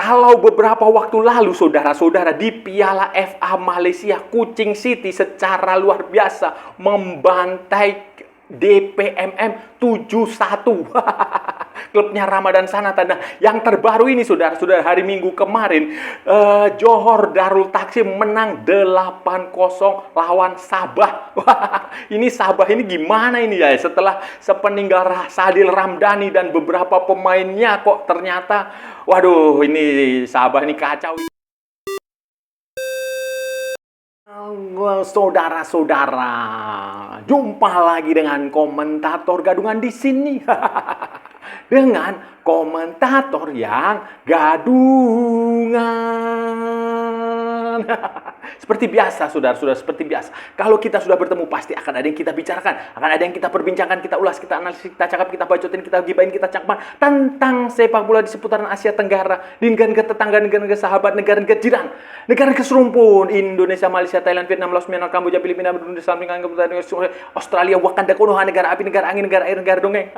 Kalau beberapa waktu lalu, saudara-saudara, di Piala FA Malaysia, Kuching City secara luar biasa membantai DPMM 7-1. Klubnya Ramadan Sananta. Nah, yang terbaru ini, saudara-saudara, hari Minggu kemarin, Johor Darul Taksim menang 8-0 lawan Sabah. Ini Sabah ini gimana ini ya? Setelah sepeninggal Sadil Ramdhani dan beberapa pemainnya, kok ternyata, waduh, ini Sabah ini kacau. Saudara-saudara, jumpa lagi dengan komentator gadungan di sini. Dengan komentator yang gadungan. Seperti biasa, saudara-saudara, seperti biasa. Kalau kita sudah bertemu, pasti akan ada yang kita bicarakan, akan ada yang kita perbincangkan, kita ulas, kita analisis, kita cakap, kita bacotin, kita gibahin, kita cakap tentang sepak bola di seputaran Asia Tenggara, di negara tetangga, negara sahabat, negara jiran, negara keserumpun, Indonesia, Malaysia, Thailand, Vietnam, Laos, Myanmar, Kamboja, Filipina, Brunei, Australia, Wakanda, Konoha, negara api, negara angin, negara air, negara dongeng.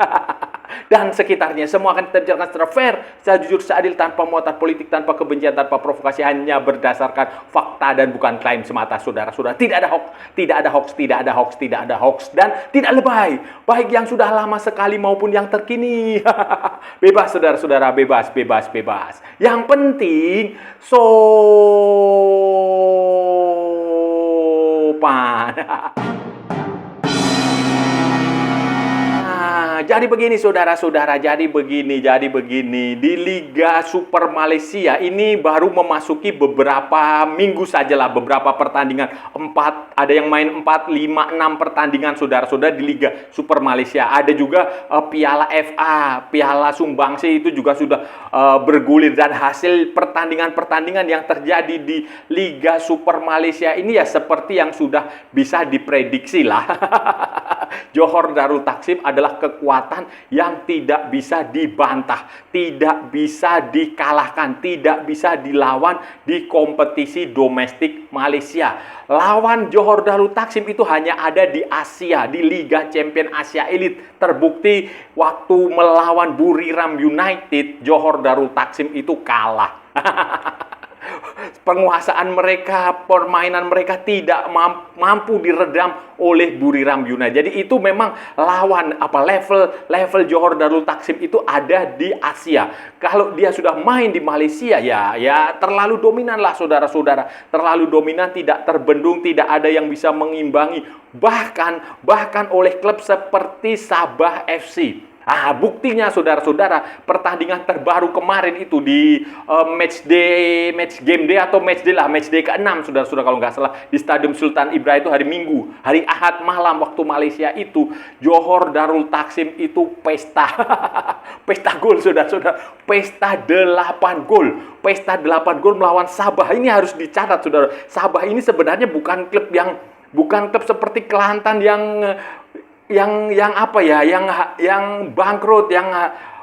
Dan sekitarnya, semua akan kita bicarakan secara fair, secara jujur, seadil, tanpa muatan politik, tanpa kebencian, tanpa provokasi, hanya berdasarkan fakta dan bukan klaim semata, saudara-saudara. Tidak ada hoax, tidak ada hoax, tidak ada hoax, tidak ada hoax, dan tidak lebay, baik yang sudah lama sekali maupun yang terkini. Bebas, saudara-saudara, bebas, bebas, bebas. Yang penting, sopan. Jadi begini, saudara-saudara, jadi begini. Di Liga Super Malaysia ini baru memasuki beberapa minggu sajalah, beberapa pertandingan. Ada yang main 4, 5, 6 pertandingan, saudara-saudara, di Liga Super Malaysia. Ada juga Piala FA, Piala Sumbangsi itu juga sudah bergulir. Dan hasil pertandingan-pertandingan yang terjadi di Liga Super Malaysia ini ya seperti yang sudah bisa diprediksi lah. Johor Darul Taksim adalah kekuatan yang tidak bisa dibantah, tidak bisa dikalahkan, tidak bisa dilawan di kompetisi domestik Malaysia. Lawan Johor Darul Taksim itu hanya ada di Asia, di Liga Champion Asia Elite. Terbukti waktu melawan Buriram United, Johor Darul Taksim itu kalah. Penguasaan mereka, permainan mereka tidak mampu diredam oleh Buriram United. Jadi itu memang lawan level Johor Darul Taksim itu ada di Asia. Kalau dia sudah main di Malaysia ya terlalu dominan lah, saudara-saudara. Terlalu dominan, tidak terbendung, tidak ada yang bisa mengimbangi. Bahkan oleh klub seperti Sabah FC. Buktinya, saudara-saudara, pertandingan terbaru kemarin itu di match game day ke-6, saudara-saudara, kalau nggak salah, di Stadium Sultan Ibrahim itu hari Minggu, hari Ahad malam waktu Malaysia itu, Johor Darul Taksim itu pesta. Pesta gol, saudara-saudara. Pesta 8 gol. Pesta 8 gol melawan Sabah. Ini harus dicatat, saudara. Sabah ini sebenarnya bukan klub seperti Kelantan yang bangkrut, yang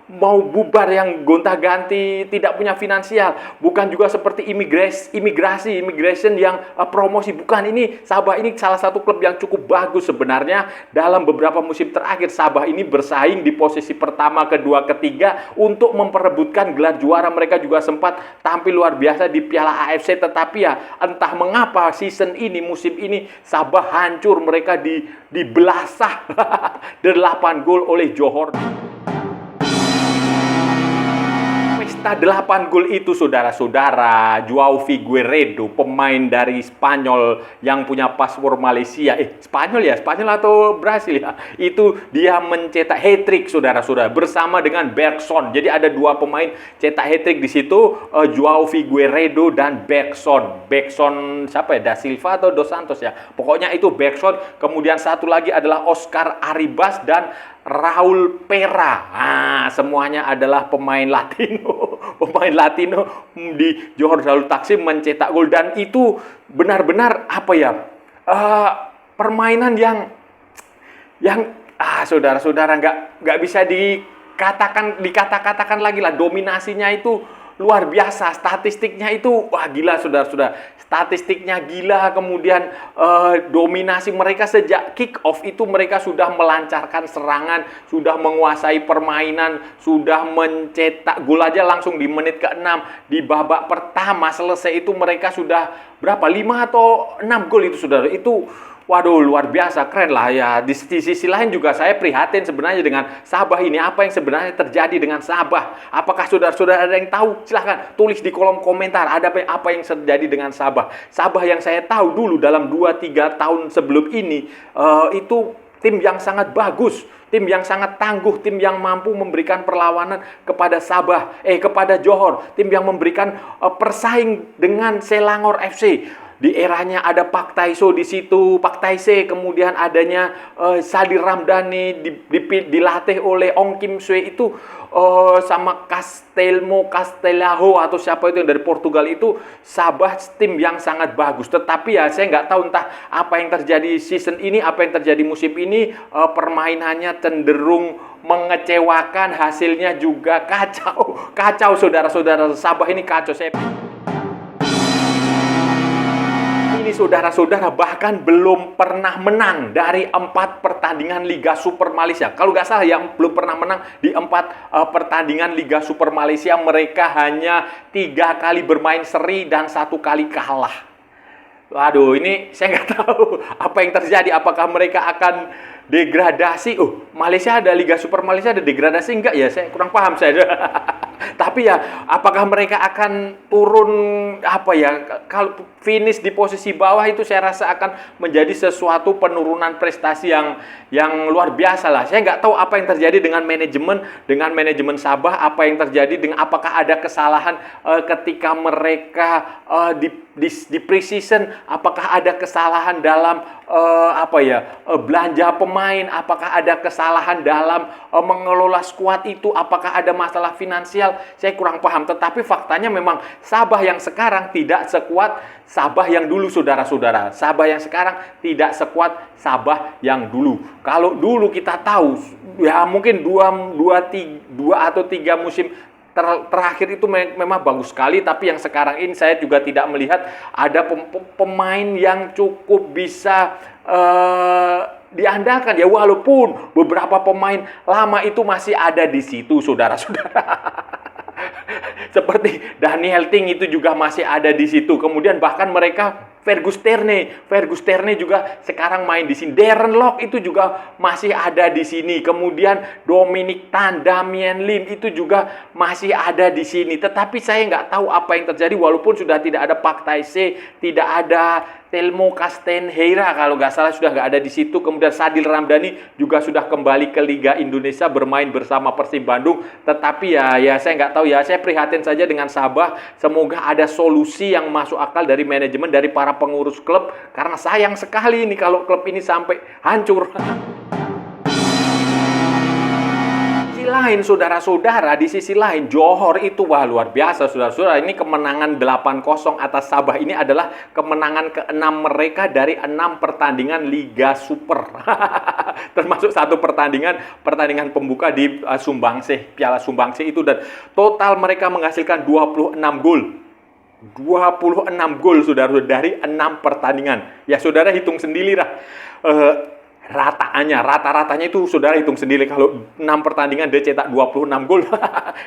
mau bubar, yang gonta-ganti, tidak punya finansial. Bukan juga seperti immigration yang promosi. Bukan, ini Sabah ini salah satu klub yang cukup bagus sebenarnya. Dalam beberapa musim terakhir, Sabah ini bersaing di posisi pertama, kedua, ketiga untuk memperebutkan gelar juara. Mereka juga sempat tampil luar biasa di Piala AFC. Tetapi ya entah mengapa musim ini Sabah hancur. Mereka dibelasah 8 gol oleh Johor. 8 gol itu, saudara-saudara, Joao Figueiredo, pemain dari Spanyol yang punya paspor Malaysia, Spanyol atau Brasil ya, itu dia mencetak hat-trick, saudara-saudara, bersama dengan Bergson. Jadi ada 2 pemain cetak hat-trick di situ, Joao Figueiredo dan Bergson. Bergson siapa ya? Da Silva atau Dos Santos ya? Pokoknya itu Bergson. Kemudian satu lagi adalah Oscar Arribas dan Raul Pera. Semuanya adalah pemain Latino. Pemain Latino di Johor Darul Taksim mencetak gol. Dan itu benar-benar permainan yang saudara-saudara nggak bisa dikatakan lagi lah. Dominasinya itu luar biasa. Statistiknya itu wah gila saudara-saudara. Statistiknya gila, kemudian dominasi mereka sejak kick off itu mereka sudah melancarkan serangan, sudah menguasai permainan, sudah mencetak gol aja langsung di menit ke-6. Di babak pertama selesai itu mereka sudah berapa? 5 atau 6 gol itu saudara. Itu waduh, luar biasa, keren lah ya. Di sisi lain juga saya prihatin sebenarnya dengan Sabah ini. Apa yang sebenarnya terjadi dengan Sabah? Apakah saudara-saudara ada yang tahu? Silahkan tulis di kolom komentar. Ada apa yang terjadi dengan Sabah? Sabah yang saya tahu dulu dalam 2-3 tahun sebelum ini, itu tim yang sangat bagus. Tim yang sangat tangguh, tim yang mampu memberikan perlawanan kepada kepada Johor. Tim yang memberikan persaing dengan Selangor FC. Di eranya ada Pak Taiso di situ, Pak Taise, kemudian adanya Sadir Ramdhani dilatih oleh Ong Kim Sue itu sama Castelao atau siapa itu yang dari Portugal itu. Sabah tim yang sangat bagus. Tetapi ya saya nggak tahu entah apa yang terjadi season ini, apa yang terjadi musim ini, permainannya cenderung mengecewakan, hasilnya juga kacau saudara-saudara. Sabah ini kacau. Ini saudara-saudara bahkan belum pernah menang dari 4 pertandingan Liga Super Malaysia. Kalau nggak salah ya belum pernah menang di 4 pertandingan Liga Super Malaysia. Mereka hanya 3 kali bermain seri dan 1 kali kalah. Waduh, ini saya nggak tahu apa yang terjadi. Apakah mereka akan degradasi? Malaysia ada Liga Super Malaysia, ada degradasi enggak ya? Saya kurang paham saya. Tapi ya, apakah mereka akan turun kalau finish di posisi bawah itu saya rasa akan menjadi sesuatu penurunan prestasi yang luar biasa lah. Saya nggak tahu apa yang terjadi dengan manajemen Sabah, apa yang terjadi dengan apakah ada kesalahan ketika mereka di pre-season, apakah ada kesalahan dalam belanja pemain, apakah ada kesalahan dalam mengelola skuad itu, apakah ada masalah finansial, saya kurang paham. Tetapi faktanya memang Sabah yang sekarang tidak sekuat Sabah yang dulu saudara-saudara. Sabah yang sekarang tidak sekuat Sabah yang dulu. Kalau dulu kita tahu ya mungkin 2 atau 3 musim terakhir itu memang bagus sekali, tapi yang sekarang ini saya juga tidak melihat ada pemain yang cukup bisa diandalkan ya, walaupun beberapa pemain lama itu masih ada di situ saudara-saudara. Seperti Daniel Ting itu juga masih ada di situ. Kemudian bahkan mereka Fergus Terne juga sekarang main di sini. Darren Lock itu juga masih ada di sini. Kemudian Dominic Tan, Damian Lim itu juga masih ada di sini. Tetapi saya nggak tahu apa yang terjadi walaupun sudah tidak ada Pak Taise, tidak ada Telmo Castanheira kalau nggak salah sudah nggak ada di situ. Kemudian Sadil Ramdhani juga sudah kembali ke Liga Indonesia bermain bersama Persib Bandung. Tetapi ya saya nggak tahu ya. Saya prihatin saja dengan Sabah. Semoga ada solusi yang masuk akal dari manajemen, dari para pengurus klub, karena sayang sekali ini kalau klub ini sampai hancur. Lain saudara-saudara, di sisi lain Johor itu wah luar biasa saudara-saudara. Ini kemenangan 8-0 atas Sabah ini adalah kemenangan ke-6 mereka dari 6 pertandingan Liga Super. Termasuk 1 pertandingan pembuka di Sumbangsih, Piala Sumbangsih itu, dan total mereka menghasilkan 26 gol. 26 gol saudara dari 6 pertandingan. Ya saudara hitung sendirilah. Rata-ratanya itu saudara hitung sendiri, kalau 6 pertandingan dia cetak 26 gol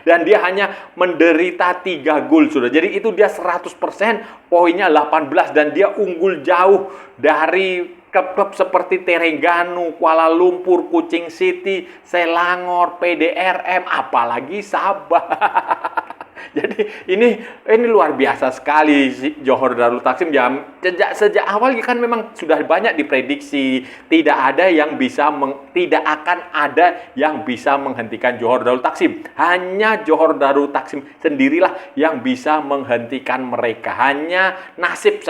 dan dia hanya menderita 3 gol saudara. Jadi itu dia 100%, poinnya 18 dan dia unggul jauh dari klub-klub seperti Terengganu, Kuala Lumpur, Kuching City, Selangor, PDRM, apalagi Sabah. Jadi ini luar biasa sekali Johor Darul Takzim ya. Sejak awal kan memang sudah banyak diprediksi tidak akan ada yang bisa menghentikan Johor Darul Takzim. Hanya Johor Darul Takzim sendirilah yang bisa menghentikan mereka. Hanya nasib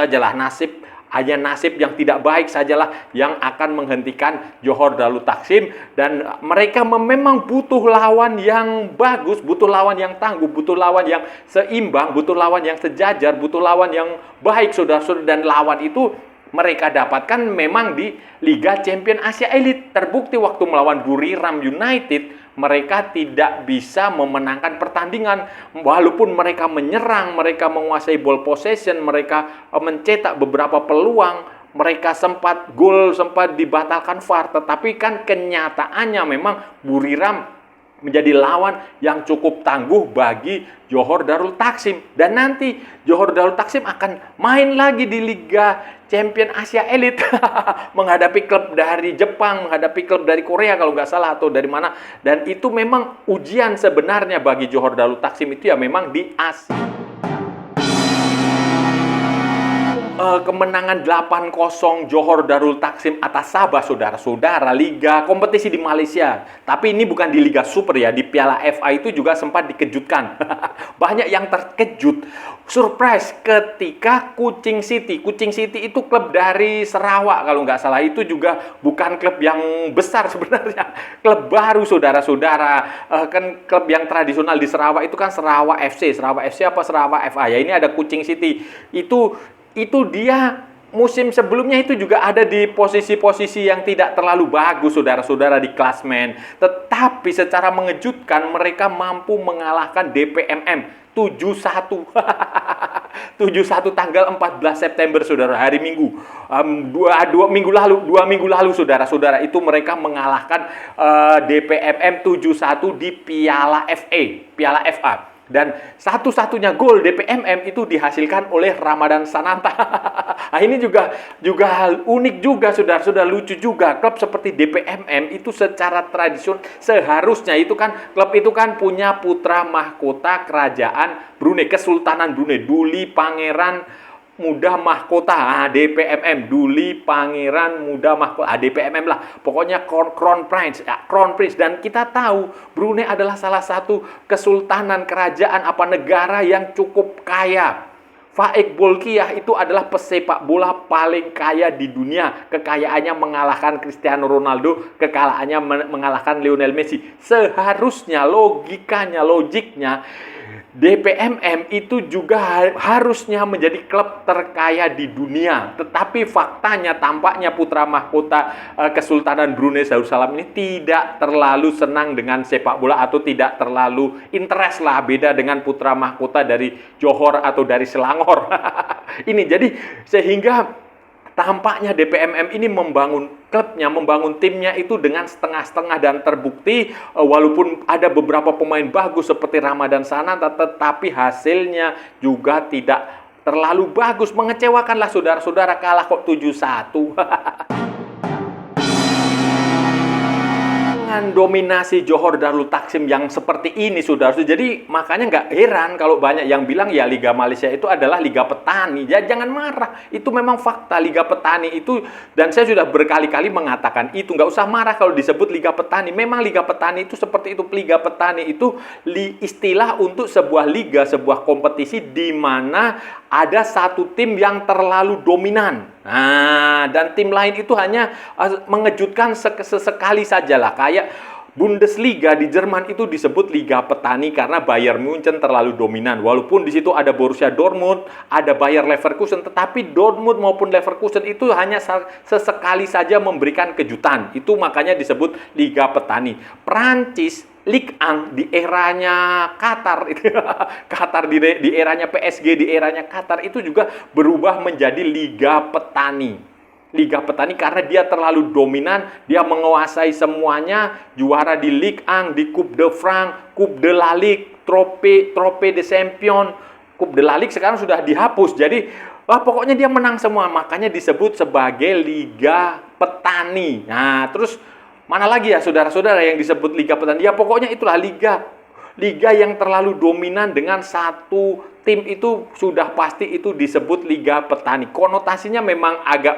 yang tidak baik sajalah yang akan menghentikan Johor Darul Takzim. Dan mereka memang butuh lawan yang bagus, butuh lawan yang tangguh, butuh lawan yang seimbang, butuh lawan yang sejajar, butuh lawan yang baik saudara-saudara. Dan lawan itu mereka dapatkan memang di Liga Champion Asia Elite. Terbukti waktu melawan Buriram United mereka tidak bisa memenangkan pertandingan. Walaupun mereka menyerang, mereka menguasai ball possession, mereka mencetak beberapa peluang, mereka gol sempat dibatalkan VAR, tetapi kan kenyataannya memang Buriram menjadi lawan yang cukup tangguh bagi Johor Darul Taksim. Dan nanti Johor Darul Taksim akan main lagi di Liga Champion Asia Elite menghadapi klub dari Jepang, menghadapi klub dari Korea kalau nggak salah atau dari mana. Dan itu memang ujian sebenarnya bagi Johor Darul Taksim itu ya memang di Asia. Kemenangan 8-0 Johor Darul Taksim atas Sabah, saudara-saudara, liga kompetisi di Malaysia. Tapi ini bukan di Liga Super ya, di Piala FA itu juga sempat dikejutkan. Banyak yang terkejut, surprise ketika Kuching City. Kuching City itu klub dari Sarawak kalau nggak salah, itu juga bukan klub yang besar sebenarnya. Klub baru, saudara-saudara. Kan klub yang tradisional di Sarawak itu kan Sarawak FC. Sarawak FC apa Sarawak FA ya, ini ada Kuching City. Itu dia musim sebelumnya itu juga ada di posisi-posisi yang tidak terlalu bagus, saudara-saudara, di klasmen. Tetapi secara mengejutkan mereka mampu mengalahkan DPMM 7-1. 7-1 tanggal 14 September, saudara, hari Minggu. Dua minggu lalu, saudara-saudara, itu mereka mengalahkan DPMM 7-1 di Piala FA. Dan satu-satunya gol DPMM itu dihasilkan oleh Ramadan Sananta. Nah, ini juga unik juga, saudara-saudara, lucu juga. Klub seperti DPMM itu secara tradisional seharusnya itu kan klub itu kan punya putra mahkota kerajaan Brunei, Kesultanan Brunei, Duli Pangeran Muda Mahkota, DPMM, Duli Pangeran Muda Mahkota, DPMM lah, pokoknya Crown Prince, Crown Prince. Dan kita tahu Brunei adalah salah satu kesultanan, kerajaan negara yang cukup kaya. Faik Bolkiah itu adalah pesepak bola paling kaya di dunia. Kekayaannya mengalahkan Cristiano Ronaldo, kekalahannya mengalahkan Lionel Messi. Seharusnya, logikanya, logiknya, DPMM itu juga harusnya menjadi klub terkaya di dunia. Tetapi faktanya, tampaknya putra mahkota Kesultanan Brunei Darussalam ini tidak terlalu senang dengan sepak bola atau tidak terlalu interest lah, beda dengan putra mahkota dari Johor atau dari Selangor. Ini jadi sehingga tampaknya DPMM ini membangun klubnya, membangun timnya itu dengan setengah-setengah, dan terbukti walaupun ada beberapa pemain bagus seperti Ramadan Sananta, tetapi hasilnya juga tidak terlalu bagus. Mengecewakanlah, saudara-saudara, kalah kok 7-1. Dengan dominasi Johor Darul Taksim yang seperti ini, saudara. Jadi makanya nggak heran kalau banyak yang bilang ya Liga Malaysia itu adalah Liga Petani. Ya jangan marah, itu memang fakta Liga Petani itu, dan saya sudah berkali-kali mengatakan itu. Nggak usah marah kalau disebut Liga Petani. Memang Liga Petani itu seperti itu. Liga Petani itu istilah untuk sebuah liga, sebuah kompetisi di mana ada satu tim yang terlalu dominan. Nah, dan tim lain itu hanya mengejutkan sesekali sajalah. Kayak Bundesliga di Jerman itu disebut Liga Petani karena Bayern Munchen terlalu dominan. Walaupun di situ ada Borussia Dortmund, ada Bayer Leverkusen, tetapi Dortmund maupun Leverkusen itu hanya sesekali saja memberikan kejutan. Itu makanya disebut Liga Petani. Prancis Ligue 1 di eranya Qatar itu, Qatar di eranya PSG, di eranya Qatar itu juga berubah menjadi Liga Petani. Liga Petani karena dia terlalu dominan, dia menguasai semuanya, juara di Ligue 1, di Coupe de France, Coupe de la Ligue, Trophée de Champion. Coupe de la Ligue sekarang sudah dihapus. Jadi pokoknya dia menang semua, makanya disebut sebagai Liga Petani. Nah, terus mana lagi ya, saudara-saudara, yang disebut Liga Petani? Ya pokoknya itulah liga yang terlalu dominan dengan satu tim itu sudah pasti itu disebut Liga Petani. Konotasinya memang agak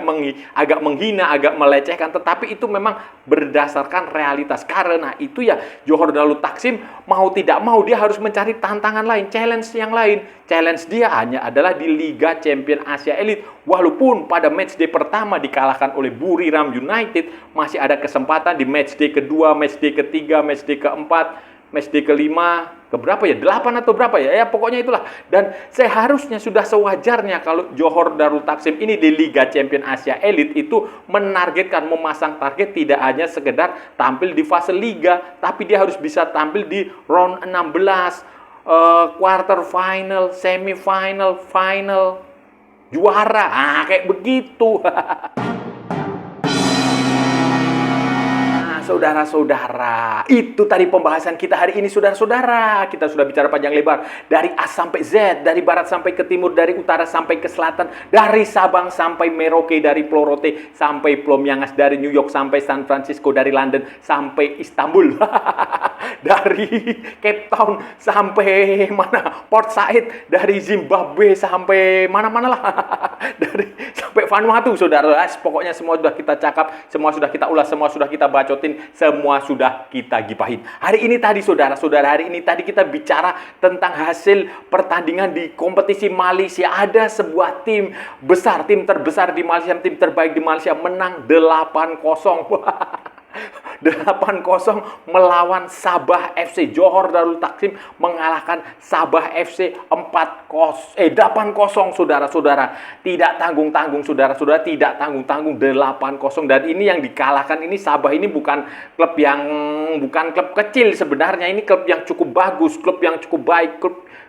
menghina, agak melecehkan, tetapi itu memang berdasarkan realitas. Karena itu ya Johor Darul Taksim mau tidak mau dia harus mencari tantangan lain, challenge yang lain. Challenge dia hanya adalah di Liga Champion Asia Elite. Walaupun pada matchday pertama dikalahkan oleh Buriram United, masih ada kesempatan di matchday kedua, matchday ketiga, matchday keempat, matchday kelima, keberapa ya? 8 atau berapa ya? Ya pokoknya itulah. Dan seharusnya sudah sewajarnya kalau Johor Darul Takzim ini di Liga Champions Asia Elite itu menargetkan, memasang target tidak hanya sekedar tampil di fase liga, tapi dia harus bisa tampil di round 16, quarter final, semi final, final, juara. Kayak begitu. Saudara-saudara, itu tadi pembahasan kita hari ini, saudara-saudara. Kita sudah bicara panjang lebar dari A sampai Z, dari barat sampai ke timur, dari utara sampai ke selatan, dari Sabang sampai Merauke, dari Pulau Rote sampai Pulau Miangas, dari New York sampai San Francisco, dari London sampai Istanbul, dari Cape Town sampai mana? Port Said, dari Zimbabwe sampai mana-mana lah, dari sampai Vanuatu, saudara. Pokoknya semua sudah kita cakap, semua sudah kita ulas, semua sudah kita bacotin, semua sudah kita gibahin. Hari ini tadi, saudara-saudara, hari ini tadi kita bicara tentang hasil pertandingan di kompetisi Malaysia. Ada sebuah tim besar, tim terbesar di Malaysia, tim terbaik di Malaysia menang 8-0. 8-0 melawan Sabah FC. Johor Darul Takzim mengalahkan Sabah FC 8-0, saudara-saudara. Tidak tanggung-tanggung, saudara-saudara, tidak tanggung-tanggung, 8-0. Dan ini yang dikalahkan ini, Sabah ini bukan klub kecil sebenarnya. Ini klub yang cukup bagus, klub yang cukup baik,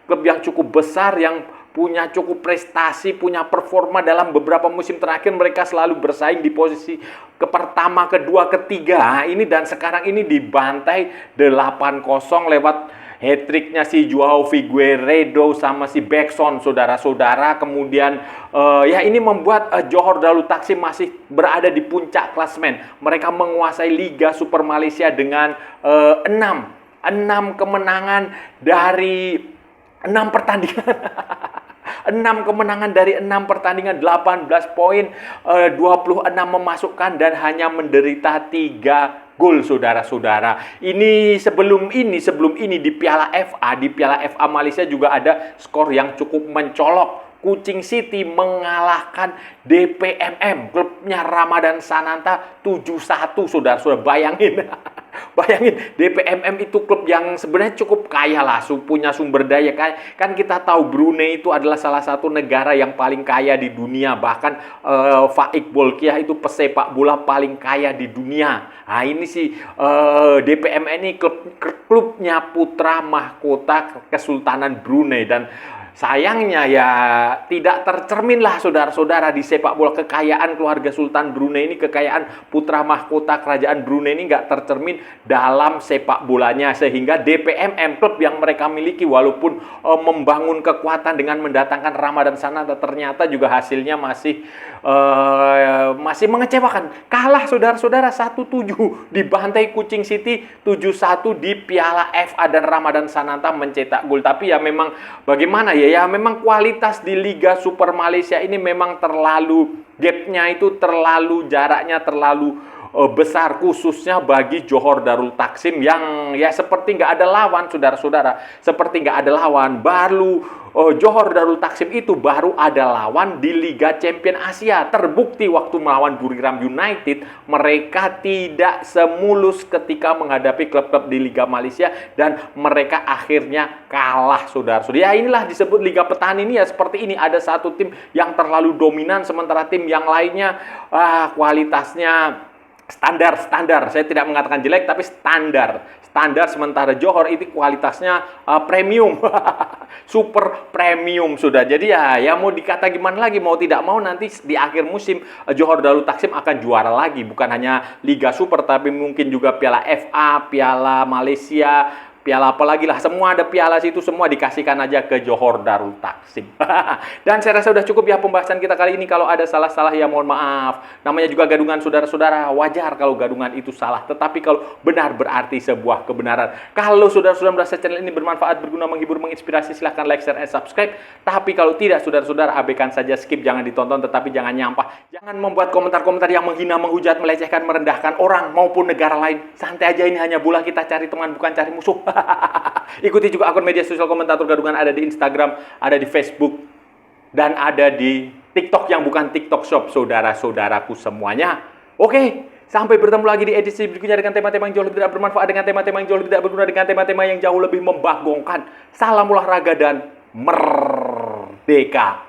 klub yang cukup besar, yang punya cukup prestasi, punya performa dalam beberapa musim terakhir. Mereka selalu bersaing di posisi pertama, kedua, ketiga. Ini dan sekarang ini dibantai 8-0 lewat hat-tricknya si Joao Figueiredo sama si Bekson, saudara-saudara. Kemudian ya ini membuat Johor Darul Takzim masih berada di puncak klasemen. Mereka menguasai Liga Super Malaysia dengan 6 kemenangan dari 6 pertandingan. 6 kemenangan dari 6 pertandingan, 18 poin, 26 memasukkan dan hanya menderita 3 gol, saudara-saudara. Ini sebelum ini di Piala FA Malaysia juga ada skor yang cukup mencolok. Kuching City mengalahkan DPMM, klubnya Ramadan Sananta 7-1, saudara-saudara. Bayangin. Bayangin, DPMM itu klub yang sebenarnya cukup kaya lah, punya sumber daya. Kan kita tahu Brunei itu adalah salah satu negara yang paling kaya di dunia. Bahkan Faik Bolkiah itu pesepak bola paling kaya di dunia. Nah ini sih DPMM ini klubnya putra mahkota Kesultanan Brunei. Dan sayangnya ya tidak tercermin lah, saudara-saudara, di sepak bola. Kekayaan keluarga Sultan Brunei ini, kekayaan putra mahkota kerajaan Brunei ini nggak tercermin dalam sepak bolanya. Sehingga DPMM, klub yang mereka miliki, walaupun membangun kekuatan dengan mendatangkan Ramadan Sananta, ternyata juga hasilnya masih mengecewakan. Kalah, saudara-saudara, 1-7 dibantai Kuching City, 7-1 di Piala FA, dan Ramadan Sananta mencetak gol. Tapi ya memang bagaimana ya memang kualitas di Liga Super Malaysia ini memang terlalu, gapnya itu terlalu, jaraknya terlalu besar, khususnya bagi Johor Darul Takzim yang ya seperti nggak ada lawan, saudara-saudara. Seperti nggak ada lawan. Johor Darul Takzim itu baru ada lawan di Liga Champions Asia. Terbukti waktu melawan Buriram United, mereka tidak semulus ketika menghadapi klub-klub di Liga Malaysia, dan mereka akhirnya kalah, saudara-saudara. Ya inilah disebut Liga Petani ini ya seperti ini. Ada satu tim yang terlalu dominan, sementara tim yang lainnya kualitasnya standar. Saya tidak mengatakan jelek, tapi standar. Sementara Johor itu kualitasnya premium. Super premium sudah. Jadi ya mau dikata gimana lagi, mau tidak mau nanti di akhir musim Johor Darul Takzim akan juara lagi. Bukan hanya Liga Super, tapi mungkin juga Piala FA, Piala Malaysia, piala apa lagi lah, semua ada piala situ, semua dikasihkan aja ke Johor Darul Takzim. Dan saya rasa sudah cukup ya pembahasan kita kali ini. Kalau ada salah-salah ya mohon maaf. Namanya juga gadungan, saudara-saudara. Wajar kalau gadungan itu salah, tetapi kalau benar berarti sebuah kebenaran. Kalau saudara-saudara merasa channel ini bermanfaat, berguna, menghibur, menginspirasi, silahkan like, share, and subscribe. Tapi kalau tidak, saudara-saudara, abaikan saja, skip, jangan ditonton, tetapi jangan nyampah. Jangan membuat komentar-komentar yang menghina, menghujat, melecehkan, merendahkan orang maupun negara lain. Santai aja, ini hanya bola, kita cari teman bukan cari musuh. Ikuti juga akun media sosial Komentator Gadungan, ada di Instagram, ada di Facebook, dan ada di TikTok yang bukan TikTok Shop, saudara-saudaraku semuanya. Oke, Sampai bertemu lagi di edisi berikutnya dengan tema-tema yang jauh lebih tidak bermanfaat, dengan tema-tema yang jauh lebih tidak berguna, dengan tema-tema yang jauh lebih membagongkan. Salam olahraga dan merdeka.